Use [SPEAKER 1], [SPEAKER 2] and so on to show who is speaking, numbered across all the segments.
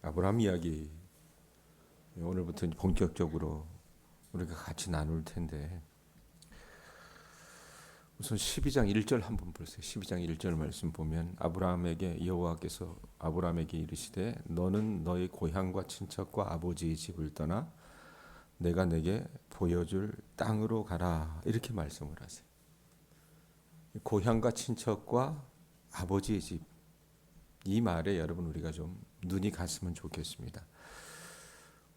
[SPEAKER 1] 아브라함 이야기 오늘부터 이제 본격적으로 우리가 같이 나눌 텐데 우선 12장 1절 한번 보세요. 12장 1절 말씀 보면 아브라함에게 여호와께서 아브라함에게 이르시되 너는 너의 고향과 친척과 아버지의 집을 떠나 내가 내게 보여줄 땅으로 가라 이렇게 말씀을 하세요. 고향과 친척과 아버지의 집, 이 말에 여러분 우리가 좀 눈이 갔으면 좋겠습니다.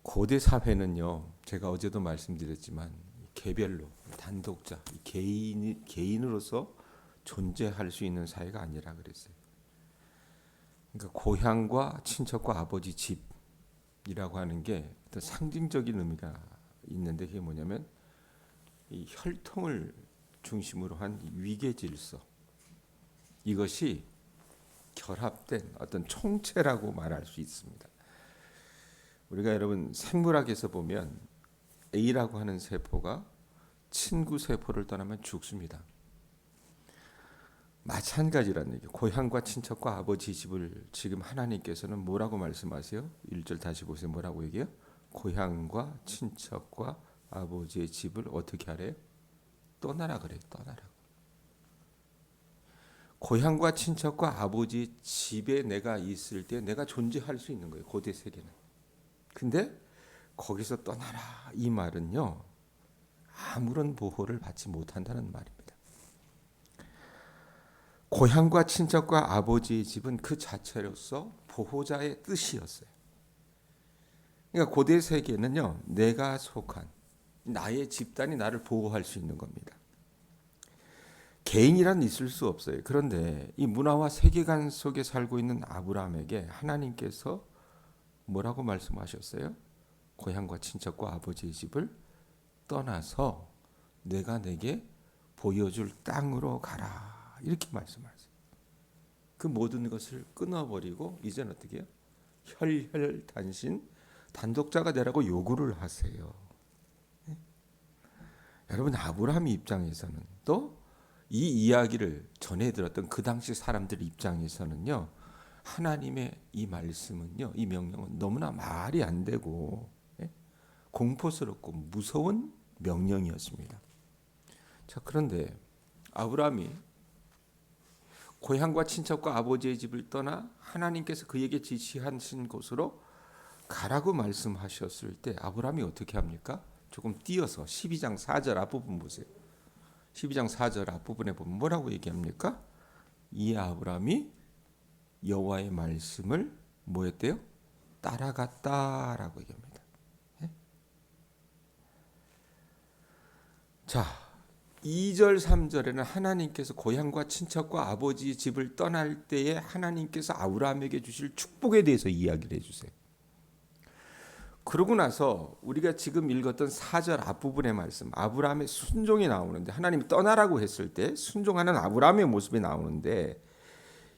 [SPEAKER 1] 고대 사회는요, 제가 어제도 말씀드렸지만 개별로 단독자 개인으로서 존재할 수 있는 사회가 아니라 그랬어요. 그러니까 고향과 친척과 아버지 집이라고 하는 게 어떤 상징적인 의미가 있는데 그게 뭐냐면 이 혈통을 중심으로 한 위계 질서, 이것이 결합된 어떤 총체라고 말할 수 있습니다. 우리가 여러분 생물학에서 보면 A라고 하는 세포가 친구 세포를 떠나면 죽습니다. 마찬가지라는 얘기. 고향과 친척과 아버지 집을 지금 하나님께서는 뭐라고 말씀하세요? 1절 다시 보세요. 뭐라고 얘기해요? 고향과 친척과 아버지의 집을 어떻게 하래요? 떠나라 그래요. 떠나라고. 고향과 친척과 아버지 집에 내가 있을 때 내가 존재할 수 있는 거예요. 고대 세계는. 근데 거기서 떠나라 이 말은요, 아무런 보호를 받지 못한다는 말입니다. 고향과 친척과 아버지의 집은 그 자체로서 보호자의 뜻이었어요. 그러니까 고대 세계는요, 내가 속한 나의 집단이 나를 보호할 수 있는 겁니다. 개인이란 있을 수 없어요. 그런데 이 문화와 세계관 속에 살고 있는 아브라함에게 하나님께서 뭐라고 말씀하셨어요? 고향과 친척과 아버지의 집을 떠나서 내가 내게 보여줄 땅으로 가라 이렇게 말씀하세요. 그 모든 것을 끊어버리고 이제는 어떻게 해요? 혈혈단신 단독자가 되라고 요구를 하세요. 네? 여러분 아브라함 입장에서는 또 이 이야기를 전해 들었던 그 당시 사람들 입장에서는요, 하나님의 이 말씀은요, 이 명령은 너무나 말이 안 되고 공포스럽고 무서운 명령이었습니다. 자, 그런데 아브라함이 고향과 친척과 아버지의 집을 떠나 하나님께서 그에게 지시하신 곳으로 가라고 말씀하셨을 때 아브라함이 어떻게 합니까? 조금 띄어서 12장 4절 앞부분 보세요. 12장 4절 앞부분에 보면 뭐라고 얘기합니까? 이 아브라함이 여호와의 말씀을 뭐했대요? 따라갔다라고 얘기합니다. 자, 2절 3절에는 하나님께서 고향과 친척과 아버지 집을 떠날 때에 하나님께서 아브라함에게 주실 축복에 대해서 이야기를 해주세요. 그러고 나서 우리가 지금 읽었던 4절 앞부분의 말씀, 아브라함의 순종이 나오는데, 하나님이 떠나라고 했을 때 순종하는 아브라함의 모습이 나오는데,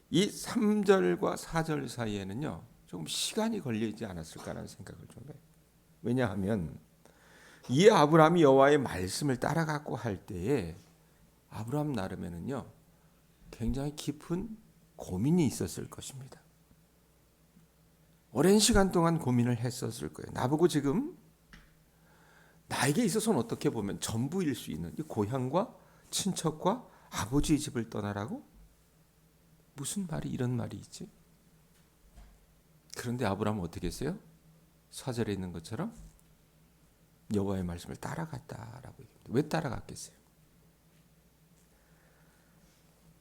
[SPEAKER 1] 이 3절과 4절 사이에는요, 조금 시간이 걸리지 않았을까라는 생각을 좀 해요. 왜냐하면 이 아브라함이 여호와의 말씀을 따라갔고 할 때에 아브라함 나름에는요, 굉장히 깊은 고민이 있었을 것입니다. 오랜 시간 동안 고민을 했었을 거예요. 나보고 지금 나에게 있어서는 어떻게 보면 전부일 수 있는 이 고향과 친척과 아버지의 집을 떠나라고? 무슨 말이 이런 말이 있지? 그런데 아브라함은 어떻게 했어요? 4절에 있는 것처럼 여호와의 말씀을 따라갔다라고 얘기합니다. 왜 따라갔겠어요?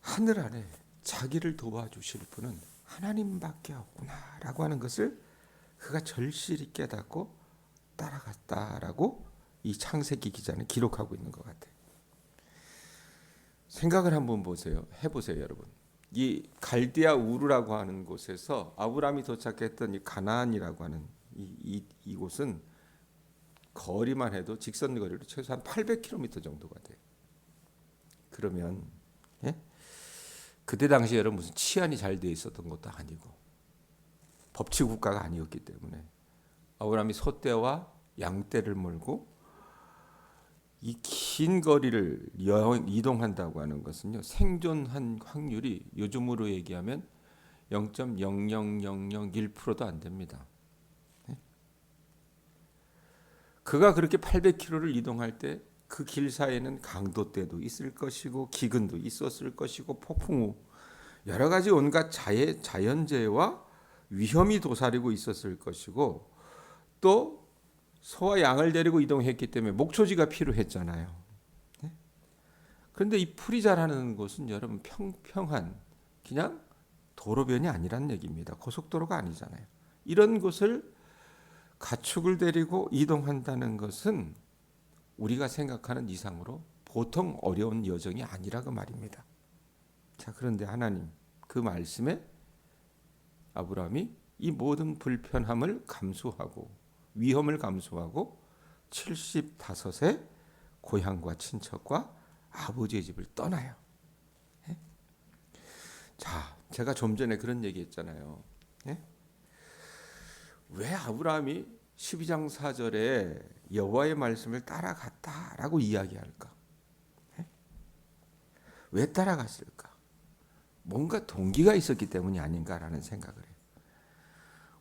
[SPEAKER 1] 하늘 아래 자기를 도와주실 분은 하나님밖에 없구나라고 하는 것을 그가 절실히 깨닫고 따라갔다라고 이 창세기 기자는 기록하고 있는 것 같아요. 생각을 한번 해보세요, 여러분. 이 갈대아 우르라고 하는 곳에서 아브라함이 도착했던 이 가나안이라고 하는 이곳은 거리만 해도 직선 거리로 최소한 800km 정도가 돼요. 그러면 그때 당시 여러분 무슨 치안이 잘 돼 있었던 것도 아니고 법치 국가가 아니었기 때문에 아브라함이 소떼와 양떼를 몰고 이 긴 거리를 이동한다고 하는 것은요, 생존한 확률이 요즘으로 얘기하면 0.00001%도 안 됩니다. 그가 그렇게 800km를 이동할 때 그 길 사이에는 강도떼도 있을 것이고 기근도 있었을 것이고 폭풍우 여러 가지 온갖 자연재해와 위험이 도사리고 있었을 것이고 또 소와 양을 데리고 이동했기 때문에 목초지가 필요했잖아요. 그런데 이 풀이 자라는 곳은 여러분 평평한 그냥 도로변이 아니란 얘기입니다. 고속도로가 아니잖아요. 이런 곳을 가축을 데리고 이동한다는 것은 우리가 생각하는 이상으로 보통 어려운 여정이 아니라고 말입니다. 자, 그런데 하나님 그 말씀에 아브라함이 이 모든 불편함을 감수하고 위험을 감수하고 75세 고향과 친척과 아버지의 집을 떠나요. 자, 제가 좀 전에 그런 얘기 했잖아요. 왜 아브라함이 12장 4절에 여호와의 말씀을 따라갔다라고 이야기할까? 왜 따라갔을까? 뭔가 동기가 있었기 때문이 아닌가라는 생각을 해요.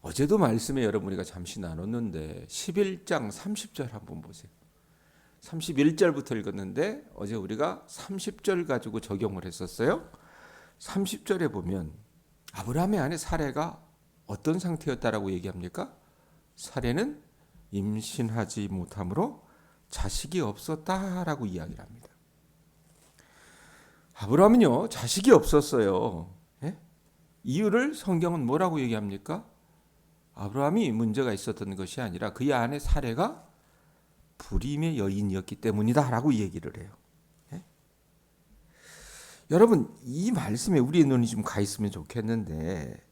[SPEAKER 1] 어제도 말씀에 여러분 우리가 잠시 나눴는데 11장 30절 한번 보세요. 31절부터 읽었는데 어제 우리가 30절 가지고 적용을 했었어요. 30절에 보면 아브라함의 아내 사레가 어떤 상태였다라고 얘기합니까? 사레는 임신하지 못함으로 자식이 없었다라고 이야기를 합니다. 아브라함은요 자식이 없었어요. 이유를 성경은 뭐라고 얘기합니까? 아브라함이 문제가 있었던 것이 아니라 그의 아내 사레가 불임의 여인이었기 때문이다라고 얘기를 해요. 여러분 이 말씀에 우리의 눈이 좀 가 있으면 좋겠는데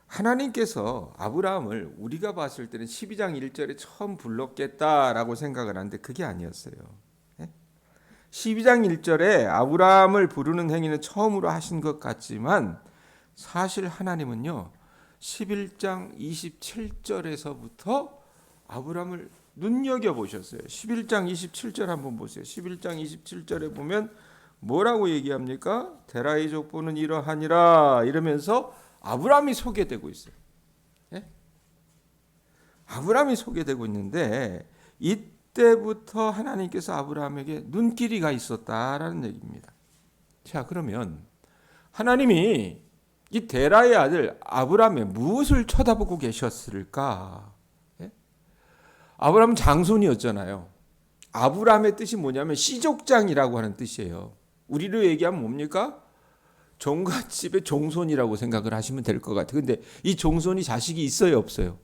[SPEAKER 1] 하나님께서 아브라함을 우리가 봤을 때는 12장 1절에 처음 불렀겠다라고 생각을 하는데 그게 아니었어요. 12장 1절에 아브라함을 부르는 행위는 처음으로 하신 것 같지만 사실 하나님은요 11장 27절에서부터 아브라함을 눈여겨보셨어요. 11장 27절 한번 보세요. 11장 27절에 보면 뭐라고 얘기합니까? 데라의 족보는 이러하니라 이러면서 아브라함이 소개되고 있어요. 아브라함이 소개되고 있는데 이때부터 하나님께서 아브라함에게 눈길이가 있었다라는 얘기입니다. 자, 그러면 하나님이 이 데라의 아들 아브라함의 무엇을 쳐다보고 계셨을까? 아브라함은 장손이었잖아요. 아브라함의 뜻이 뭐냐면 씨족장이라고 하는 뜻이에요. 우리로 얘기하면 뭡니까? 종갓집의 종손이라고 생각을 하시면 될 것 같아요. 근데 이 종손이 자식이 있어요, 없어요?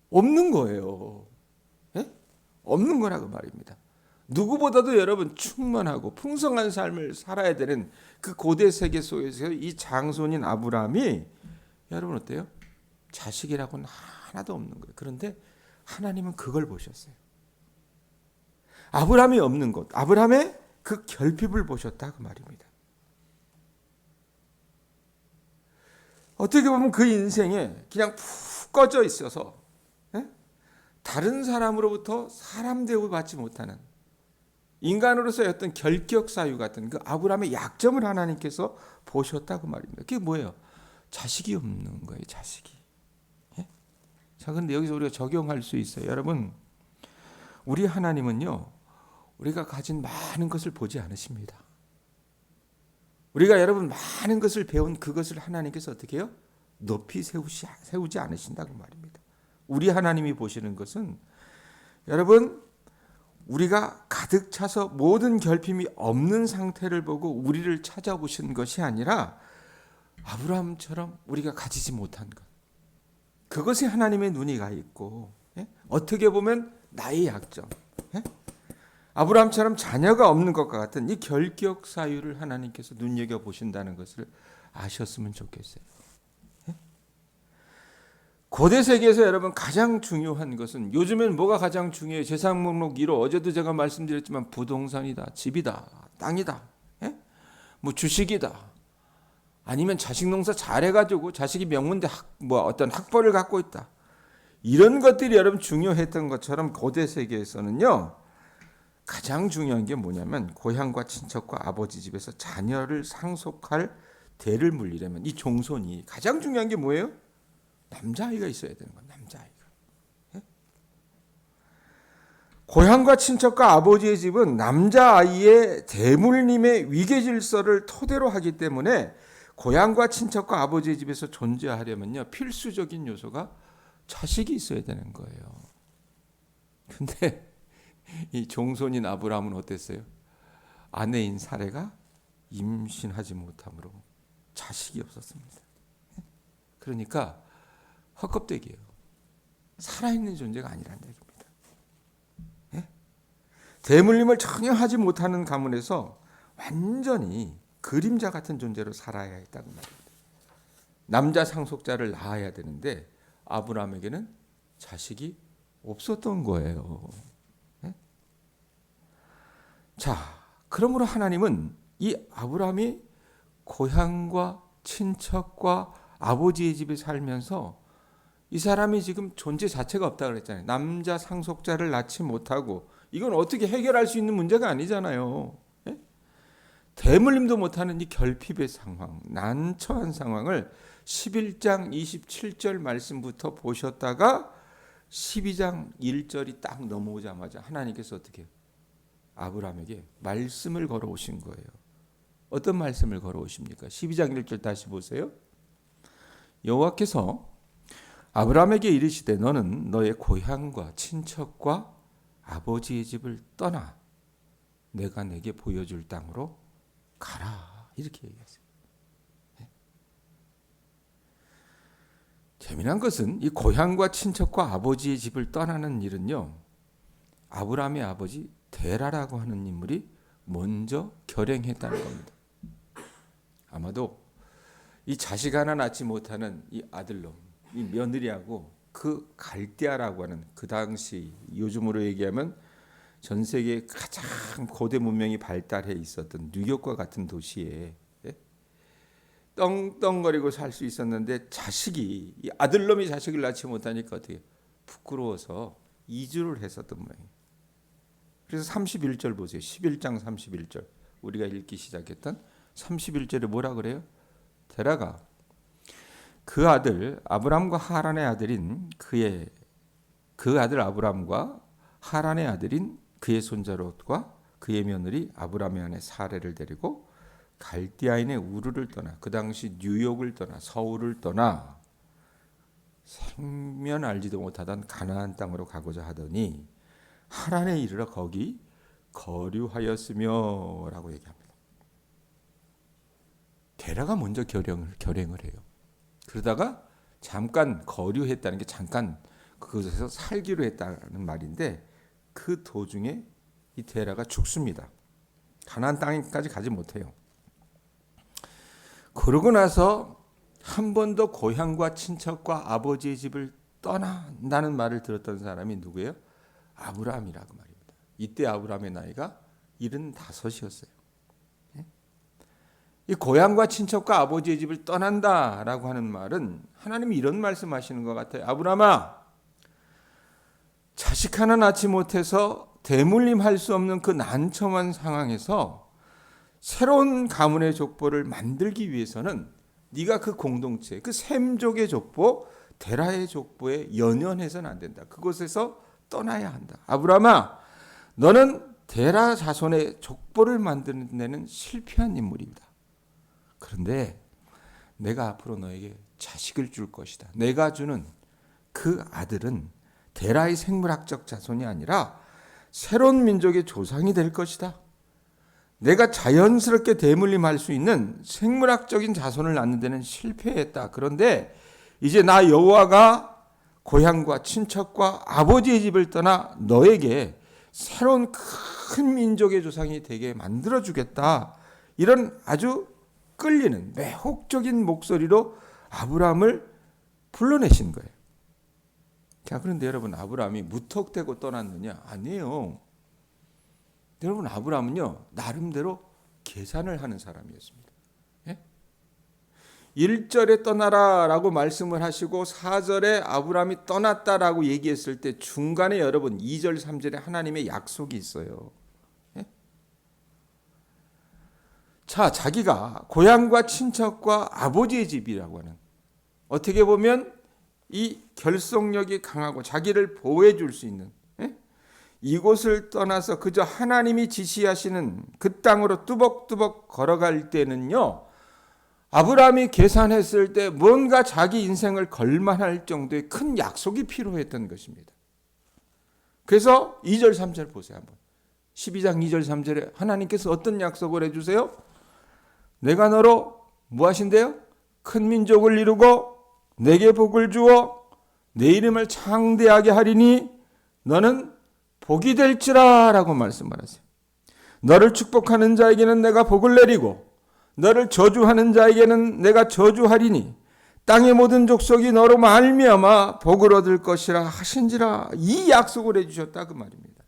[SPEAKER 1] 없는 거예요. 없는 거라고 말입니다. 누구보다도 여러분 충만하고 풍성한 삶을 살아야 되는 그 고대 세계 속에서 이 장손인 아브라함이 여러분 어때요? 자식이라고는 하나도 없는 거예요. 그런데 하나님은 그걸 보셨어요. 아브라함이 없는 것, 아브라함의 그 결핍을 보셨다 그 말입니다. 어떻게 보면 그 인생에 그냥 푹 꺼져 있어서 다른 사람으로부터 사람 대우 받지 못하는 인간으로서의 어떤 결격 사유 같은 그 아브라함의 약점을 하나님께서 보셨다고 말입니다. 그게 뭐예요? 자식이 없는 거예요. 자식이. 자, 그런데 여기서 우리가 적용할 수 있어요. 여러분, 우리 하나님은요, 우리가 가진 많은 것을 보지 않으십니다. 우리가 여러분 많은 것을 배운 그것을 하나님께서 어떻게 해요? 높이 세우지 않으신다고 말입니다. 우리 하나님이 보시는 것은 여러분 우리가 가득 차서 모든 결핍이 없는 상태를 보고 우리를 찾아보신 것이 아니라 아브라함처럼 우리가 가지지 못한 것, 그것에 하나님의 눈이 가 있고 어떻게 보면 나의 약점, 아브라함처럼 자녀가 없는 것과 같은 이 결격 사유를 하나님께서 눈여겨보신다는 것을 아셨으면 좋겠어요. 고대 세계에서 여러분 가장 중요한 것은 요즘엔 뭐가 가장 중요해요? 재산 목록 1호 어제도 제가 말씀드렸지만 부동산이다, 집이다, 땅이다, 뭐 주식이다, 아니면 자식 농사 잘해가지고 자식이 명문대 어떤 학벌을 갖고 있다, 이런 것들이 여러분 중요했던 것처럼 고대 세계에서는요 가장 중요한 게 뭐냐면 고향과 친척과 아버지 집에서 자녀를 상속할 대를 물리려면 이 종손이 가장 중요한 게 뭐예요? 남자아이가 있어야 되는 거예요. 남자아이가. 고향과 친척과 아버지의 집은 남자아이의 대물림의 위계질서를 토대로 하기 때문에 고향과 친척과 아버지의 집에서 존재하려면요, 필수적인 요소가 자식이 있어야 되는 거예요. 근데 이 종손인 아브라함은 어땠어요? 아내인 사레가 임신하지 못함으로 자식이 없었습니다. 그러니까 헛껍데기예요. 살아있는 존재가 아니라는 얘기입니다. 대물림을 전혀 하지 못하는 가문에서 완전히 그림자 같은 존재로 살아야 했다고 말입니다. 남자 상속자를 낳아야 되는데 아브라함에게는 자식이 없었던 거예요. 자, 그러므로 하나님은 이 아브라함이 고향과 친척과 아버지의 집에 살면서 이 사람이 지금 존재 자체가 없다고 그랬잖아요. 남자 상속자를 낳지 못하고, 이건 어떻게 해결할 수 있는 문제가 아니잖아요. 대물림도 못하는 이 결핍의 상황, 난처한 상황을 11장 27절 말씀부터 보셨다가 12장 1절이 딱 넘어오자마자 하나님께서 어떻게 해요? 아브라함에게 말씀을 걸어오신 거예요. 어떤 말씀을 걸어오십니까? 12장 1절 다시 보세요. 여호와께서 아브라함에게 이르시되 너는 너의 고향과 친척과 아버지의 집을 떠나 내가 내게 보여줄 땅으로 가라. 이렇게 얘기했어요. 재미난 것은 이 고향과 친척과 아버지의 집을 떠나는 일은요, 아브라함의 아버지 데라라고 하는 인물이 먼저 결행했다는 겁니다. 아마도 이 자식 하나 낳지 못하는 이 아들놈, 이 며느리하고 그 갈대아라고 하는, 그 당시 요즘으로 얘기하면 전 세계 가장 고대 문명이 발달해 있었던 뉴욕과 같은 도시에 떵떵거리고 살 수 있었는데, 자식이, 이 아들놈이 자식을 낳지 못하니까 어떻게 부끄러워서 이주를 했었던 모양이에요. 그래서 31절 보세요. 11장 31절 우리가 읽기 시작했던 31절에 뭐라 그래요? 데라가 그 아들 아브람과 하란의 아들인 그 아들 아브람과 하란의 아들인 그의 손자 롯과 그의 며느리 아브람의 아내 사레를 데리고 갈디아인의 우르를 떠나, 그 당시 뉴욕을 떠나 서울을 떠나 생면 알지도 못하던 가나안 땅으로 가고자 하더니 하란에 이르러 거기 거류하였으며라고 얘기합니다. 데라가 먼저 결행을 해요. 그러다가 잠깐 거류했다는 게 잠깐 그곳에서 살기로 했다는 말인데, 그 도중에 이 데라가 죽습니다. 가나안 땅까지 가지 못해요. 그러고 나서 한 번 더 고향과 친척과 아버지의 집을 떠난다는 말을 들었던 사람이 누구예요? 아브라함이라고 말입니다. 이때 아브라함의 나이가 75이었어요. 이 고향과 친척과 아버지의 집을 떠난다라고 하는 말은 하나님이 이런 말씀하시는 것 같아요. 아브라함아, 자식 하나 낳지 못해서 대물림할 수 없는 그 난처한 상황에서 새로운 가문의 족보를 만들기 위해서는 네가 그 공동체, 그 셈족의 족보, 데라의 족보에 연연해서는 안 된다. 그곳에서 떠나야 한다. 아브라함아, 너는 데라 자손의 족보를 만드는 데는 실패한 인물이다. 그런데 내가 앞으로 너에게 자식을 줄 것이다. 내가 주는 그 아들은 데라의 생물학적 자손이 아니라 새로운 민족의 조상이 될 것이다. 내가 자연스럽게 대물림할 수 있는 생물학적인 자손을 낳는 데는 실패했다. 그런데 이제 나 여호와가 고향과 친척과 아버지의 집을 떠나 너에게 새로운 큰 민족의 조상이 되게 만들어주겠다. 이런 아주 끌리는 매혹적인 목소리로 아브라함을 불러내신 거예요. 자, 그런데 여러분, 아브라함이 무턱대고 떠났느냐? 아니에요. 여러분, 아브라함은요, 나름대로 계산을 하는 사람이었습니다. 1절에 떠나라라고 말씀을 하시고 4절에 아브라함이 떠났다라고 얘기했을 때 중간에 여러분 2절 3절에 하나님의 약속이 있어요. 자, 자기가 고향과 친척과 아버지의 집이라고 하는, 어떻게 보면 이 결속력이 강하고 자기를 보호해 줄 수 있는 이곳을 떠나서 그저 하나님이 지시하시는 그 땅으로 뚜벅뚜벅 걸어갈 때는요, 아브라함이 계산했을 때 뭔가 자기 인생을 걸만할 정도의 큰 약속이 필요했던 것입니다. 그래서 2절 3절 보세요. 한번 12장 2절 3절에 하나님께서 어떤 약속을 해주세요? 내가 너로 무엇인데요? 큰 민족을 이루고 내게 복을 주어 내 이름을 창대하게 하리니 너는 복이 될지라 라고 말씀을 하세요. 너를 축복하는 자에게는 내가 복을 내리고 너를 저주하는 자에게는 내가 저주하리니 땅의 모든 족속이 너로 말미암아 복을 얻을 것이라 하신지라. 이 약속을 해주셨다 그 말입니다.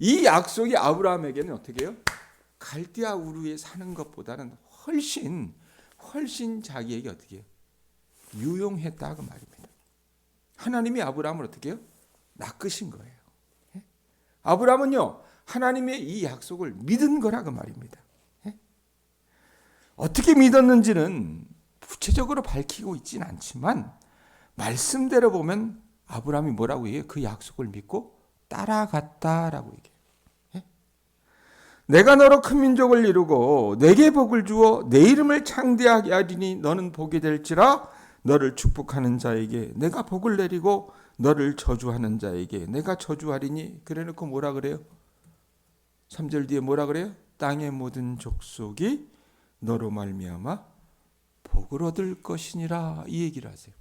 [SPEAKER 1] 이 약속이 아브라함에게는 어떻게 해요? 갈대아 우르에 사는 것보다는 훨씬 자기에게 어떻게 해요? 유용했다 그 말입니다. 하나님이 아브라함을 어떻게 해요? 낚으신 거예요. 아브라함은요, 하나님의 이 약속을 믿은 거라 그 말입니다. 어떻게 믿었는지는 구체적으로 밝히고 있지는 않지만 말씀대로 보면 아브라함이 뭐라고 얘기해요? 그 약속을 믿고 따라갔다라고 얘기해요. 내가 너로 큰 민족을 이루고 내게 복을 주어 내 이름을 창대하게 하리니 너는 복이 될지라. 너를 축복하는 자에게 내가 복을 내리고 너를 저주하는 자에게 내가 저주하리니. 그래놓고 뭐라 그래요? 3절 뒤에 뭐라 그래요? 땅의 모든 족속이 너로 말미암아 복을 얻을 것이니라. 이 얘기를 하세요.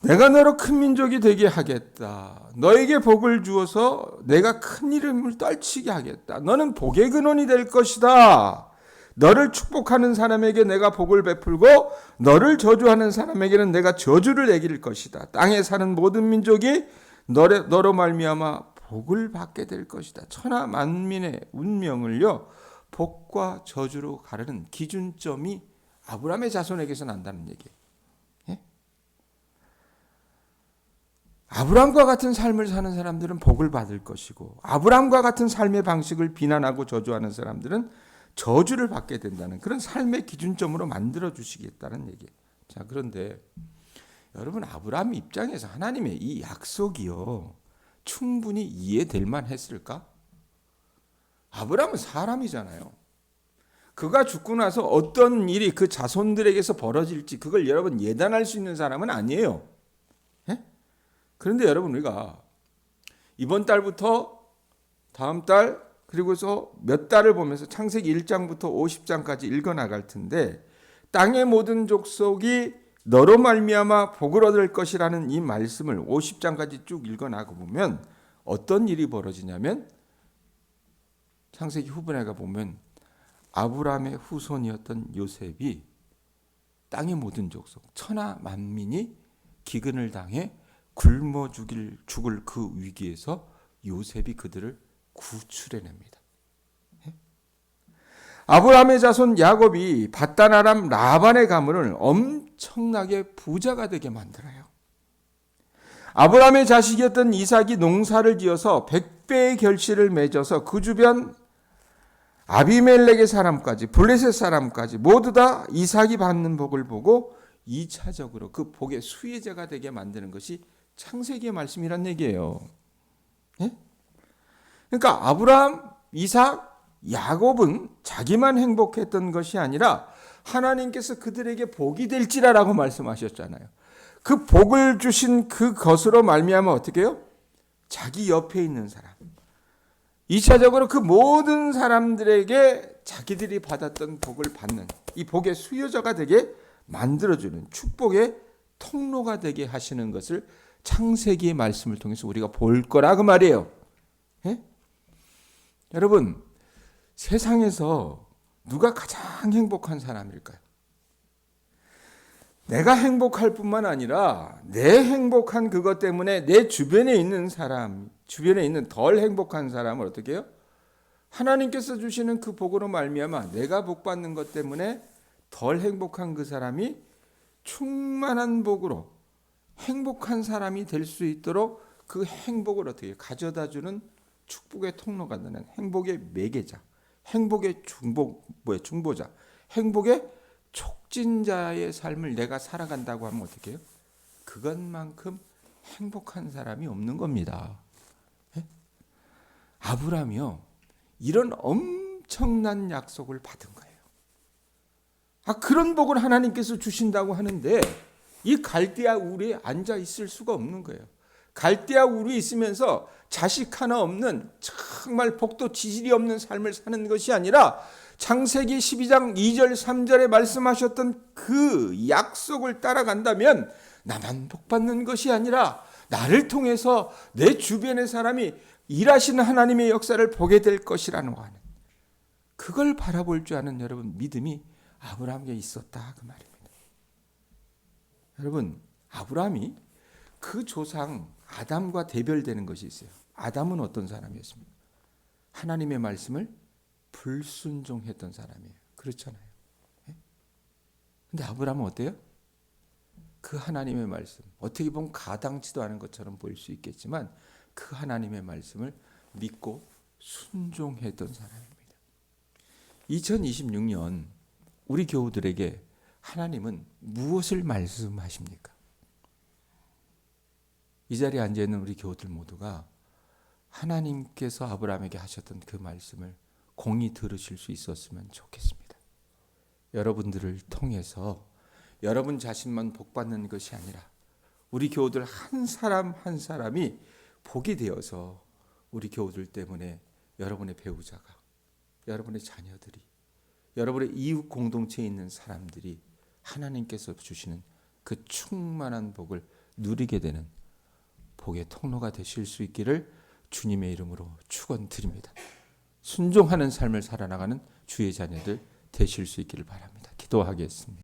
[SPEAKER 1] 내가 너로 큰 민족이 되게 하겠다. 너에게 복을 주어서 내가 큰 이름을 떨치게 하겠다. 너는 복의 근원이 될 것이다. 너를 축복하는 사람에게 내가 복을 베풀고 너를 저주하는 사람에게는 내가 저주를 내길 것이다. 땅에 사는 모든 민족이 너로 말미암아 복을 받게 될 것이다. 천하 만민의 운명을요, 복과 저주로 가르는 기준점이 아브라함의 자손에게서 난다는 얘기예요. 아브라함과 같은 삶을 사는 사람들은 복을 받을 것이고 아브라함과 같은 삶의 방식을 비난하고 저주하는 사람들은 저주를 받게 된다는 그런 삶의 기준점으로 만들어 주시겠다는 얘기예요. 자, 그런데 여러분, 아브라함 입장에서 하나님의 이 약속이요, 충분히 이해될 만했을까? 아브라함은 사람이잖아요. 그가 죽고 나서 어떤 일이 그 자손들에게서 벌어질지 그걸 여러분 예단할 수 있는 사람은 아니에요. 그런데 여러분, 우리가 이번 달부터 다음 달 그리고서 몇 달을 보면서 창세기 1장부터 50장까지 읽어나갈 텐데, 땅의 모든 족속이 너로 말미암아 복을 얻을 것이라는 이 말씀을 50장까지 쭉 읽어나가 보면 어떤 일이 벌어지냐면, 창세기 후반에 보면 아브라함의 후손이었던 요셉이 땅의 모든 족속 천하 만민이 기근을 당해 굶어 죽을 그 위기에서 요셉이 그들을 구출해냅니다. 아브라함의 자손 야곱이 밧단 아람 라반의 가문을 엄청나게 부자가 되게 만들어요. 아브라함의 자식이었던 이삭이 농사를 지어서 100배의 결실을 맺어서 그 주변 아비멜렉의 사람까지 블레셋 사람까지 모두 다 이삭이 받는 복을 보고 2차적으로 그 복의 수혜자가 되게 만드는 것이 창세기의 말씀이란 얘기예요. 그러니까 아브라함, 이삭, 야곱은 자기만 행복했던 것이 아니라 하나님께서 그들에게 복이 될지라라고 말씀하셨잖아요. 그 복을 주신 그것으로 말미암아 어떻게 해요? 자기 옆에 있는 사람, 2차적으로 그 모든 사람들에게 자기들이 받았던 복을 받는 이 복의 수요자가 되게 만들어주는 축복의 통로가 되게 하시는 것을 창세기의 말씀을 통해서 우리가 볼 거라 그 말이에요. 여러분, 세상에서 누가 가장 행복한 사람일까요? 내가 행복할 뿐만 아니라 내 행복한 그것 때문에 내 주변에 있는 사람, 주변에 있는 덜 행복한 사람을 어떻게 해요? 하나님께서 주시는 그 복으로 말미암아 내가 복받는 것 때문에 덜 행복한 그 사람이 충만한 복으로 행복한 사람이 될 수 있도록 그 행복을 어떻게 가져다주는 축복의 통로가 되는 행복의 매개자, 행복의 중보자, 행복의 촉진자의 삶을 내가 살아간다고 하면 어떻게 해요? 그것만큼 행복한 사람이 없는 겁니다. 예? 아브라함이요, 이런 엄청난 약속을 받은 거예요. 그런 복을 하나님께서 주신다고 하는데 이 갈대아 우리에 앉아 있을 수가 없는 거예요. 갈대아 우리에 있으면서 자식 하나 없는 정말 복도 지질이 없는 삶을 사는 것이 아니라 창세기 12장 2절 3절에 말씀하셨던 그 약속을 따라간다면 나만 복받는 것이 아니라 나를 통해서 내 주변의 사람이 일하시는 하나님의 역사를 보게 될 것이라는 거 하는, 그걸 바라볼 줄 아는 여러분 믿음이 아브라함에게 있었다 그 말입니다. 여러분, 아브라함이 그 조상 아담과 대별되는 것이 있어요. 아담은 어떤 사람이었습니까? 하나님의 말씀을 불순종했던 사람이에요. 그렇잖아요. 근데 아브라함은 어때요? 그 하나님의 말씀, 어떻게 보면 가당치도 않은 것처럼 보일 수 있겠지만 그 하나님의 말씀을 믿고 순종했던 사람입니다. 2026년 우리 교우들에게 하나님은 무엇을 말씀하십니까? 이 자리에 앉아있는 우리 교우들 모두가 하나님께서 아브라함에게 하셨던 그 말씀을 공히 들으실 수 있었으면 좋겠습니다. 여러분들을 통해서 여러분 자신만 복받는 것이 아니라 우리 교우들 한 사람 한 사람이 복이 되어서 우리 교우들 때문에 여러분의 배우자가, 여러분의 자녀들이, 여러분의 이웃 공동체에 있는 사람들이 하나님께서 주시는 그 충만한 복을 누리게 되는 복의 통로가 되실 수 있기를 주님의 이름으로 축원드립니다. 순종하는 삶을 살아나가는 주의 자녀들 되실 수 있기를 바랍니다. 기도하겠습니다.